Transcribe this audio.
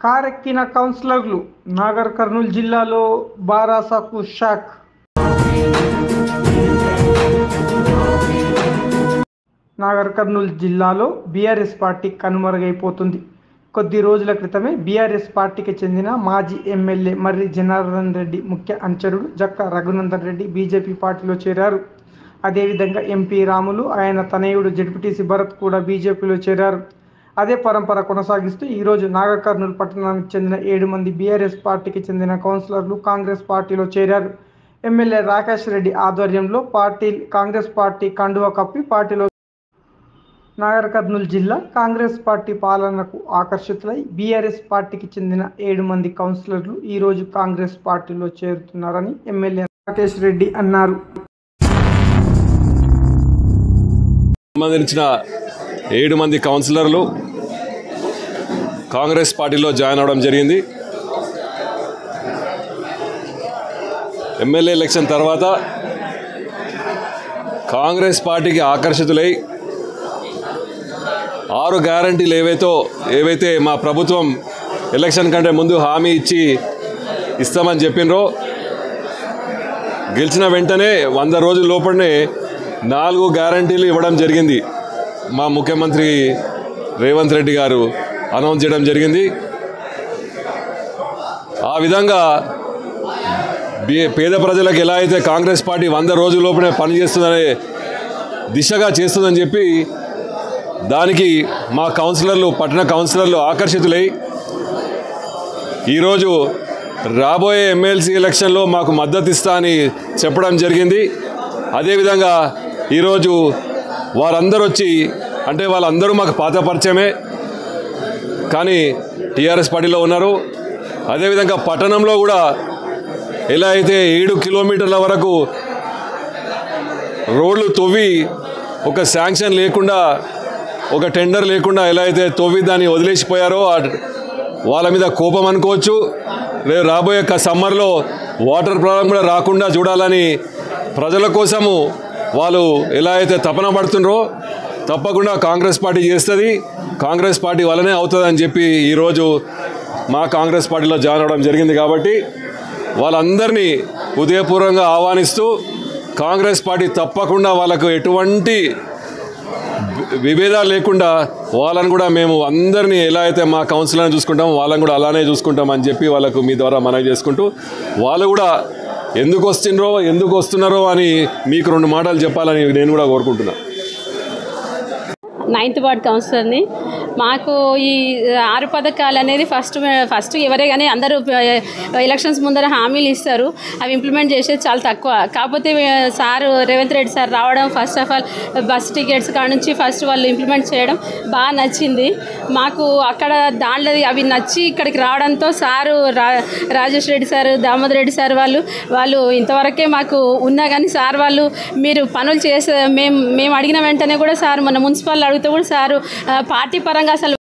కారెక్కిన కౌన్సిలర్లు నాగర్ కర్నూలు జిల్లాలో బారాసాకు షాక్. నాగర్ కర్నూలు జిల్లాలో బీఆర్ఎస్ పార్టీ కనుమరుగైపోతుంది. కొద్ది రోజుల క్రితమే బీఆర్ఎస్ పార్టీకి చెందిన మాజీ ఎమ్మెల్యే మర్రి జనార్దన్ రెడ్డి ముఖ్య అనుచరుడు జక్క రఘునందన్ రెడ్డి బీజేపీ పార్టీలో చేరారు. అదేవిధంగా ఎంపీ రాములు ఆయన తనయుడు జెడ్పీటీసీ భరత్ కూడా బీజేపీలో చేరారు. అదే పరంపర కొనసాగిస్తూ ఈరోజు నాగర్ కర్నూలు పట్టణానికి చెందిన 7 మంది బీఆర్ఎస్ పార్టీకి చెందిన కౌన్సిలర్లు కాంగ్రెస్ పార్టీలో చేరారు. ఎమ్మెల్యే రాకేష్ రెడ్డి ఆధ్వర్యంలో కాంగ్రెస్ పార్టీ కండువా కప్పి పార్టీలో నాగర్ కర్నూలు జిల్లా కాంగ్రెస్ పార్టీ పాలనకు ఆకర్షితులై బీఆర్ఎస్ పార్టీకి చెందిన 7 మంది కౌన్సిలర్లు ఈరోజు కాంగ్రెస్ పార్టీలో చేరుతున్నారని ఎమ్మెల్యే రాకేష్ రెడ్డి అన్నారు. సంబంధించిన 7 మంది కౌన్సిలర్లు కాంగ్రెస్ పార్టీలో జాయిన్ అవడం జరిగింది. ఎమ్మెల్యే ఎలక్షన్ తర్వాత కాంగ్రెస్ పార్టీకి ఆకర్షితులై 6 గ్యారంటీలు ఏవైతే మా ప్రభుత్వం ఎలక్షన్ కంటే ముందు హామీ ఇస్తామని చెప్పినరో గెలిచిన వెంటనే 100 రోజుల లోపలనే 4 గ్యారంటీలు ఇవ్వడం జరిగింది. మా ముఖ్యమంత్రి రేవంత్ రెడ్డి గారు అనౌన్స్ చేయడం జరిగింది. ఆ విధంగా పేద ప్రజలకు ఎలా అయితే కాంగ్రెస్ పార్టీ 100 రోజుల లోపలనే పనిచేస్తుందనే దిశగా చేస్తుందని చెప్పి దానికి మా పట్టణ కౌన్సిలర్లు ఆకర్షితులై ఈరోజు రాబోయే ఎమ్మెల్సీ ఎలక్షన్లో మాకు మద్దతు ఇస్తా అని చెప్పడం జరిగింది. అదేవిధంగా ఈరోజు వారందరూ వాళ్ళందరూ మాకు పాత పరిచయమే, కానీ టీఆర్ఎస్ పార్టీలో ఉన్నారు. అదేవిధంగా పట్టణంలో కూడా ఎలా అయితే 7 కిలోమీటర్ల వరకు రోడ్లు తవ్వి ఒక శాంక్షన్ లేకుండా ఒక టెండర్ లేకుండా ఎలా అయితే తవ్వి దాన్ని వదిలేసిపోయారో వాళ్ళ మీద కోపం అనుకోవచ్చు. రాబోయే సమ్మర్లో వాటర్ ప్రాబ్లం కూడా రాకుండా చూడాలని ప్రజల కోసము వాళ్ళు ఎలా అయితే తపన పడుతున్నారో తప్పకుండా కాంగ్రెస్ పార్టీ చేస్తుంది, కాంగ్రెస్ పార్టీ వల్లనే అవుతుందని చెప్పి ఈరోజు మా కాంగ్రెస్ పార్టీలో జాయిన్ అవ్వడం జరిగింది. కాబట్టి వాళ్ళందరినీ హృదయపూర్వకంగా ఆహ్వానిస్తూ కాంగ్రెస్ పార్టీ తప్పకుండా వాళ్ళకు ఎటువంటి విభేదాలు లేకుండా వాళ్ళని కూడా మేము అందరినీ ఎలా అయితే మా కౌన్సిలర్ని చూసుకుంటామో వాళ్ళని కూడా అలానే చూసుకుంటామని చెప్పి వాళ్ళకు మీ ద్వారా మనవి చేసుకుంటూ వాళ్ళు కూడా ఎందుకు వస్తున్నారో అని మీకు 2 మాటలు చెప్పాలని నేను కూడా కోరుకుంటున్నా. 9th ward కౌన్సిలర్ని. మాకు ఈ 6 పథకాలు అనేది ఫస్ట్ ఎవరే కానీ అందరూ ఎలక్షన్స్ ముందర హామీలు ఇస్తారు, అవి ఇంప్లిమెంట్ చేసేది చాలా తక్కువ. కాకపోతే సారు రేవంత్ రెడ్డి సార్ రావడం, first of all bus tickets కాడ నుంచి ఫస్ట్ వాళ్ళు ఇంప్లిమెంట్ చేయడం బాగా నచ్చింది మాకు. అక్కడ దాంట్లో అవి నచ్చి ఇక్కడికి రావడంతో sir Rajesh Reddy sir, Damodar Reddy sir వాళ్ళు ఇంతవరకే మాకు ఉన్నా కానీ సార్ వాళ్ళు మీరు పనులు చేసే మేము అడిగిన వెంటనే కూడా సార్ మన మున్సిపల్ అడిగితే కూడా సారు పార్టీ పరంగా అసలు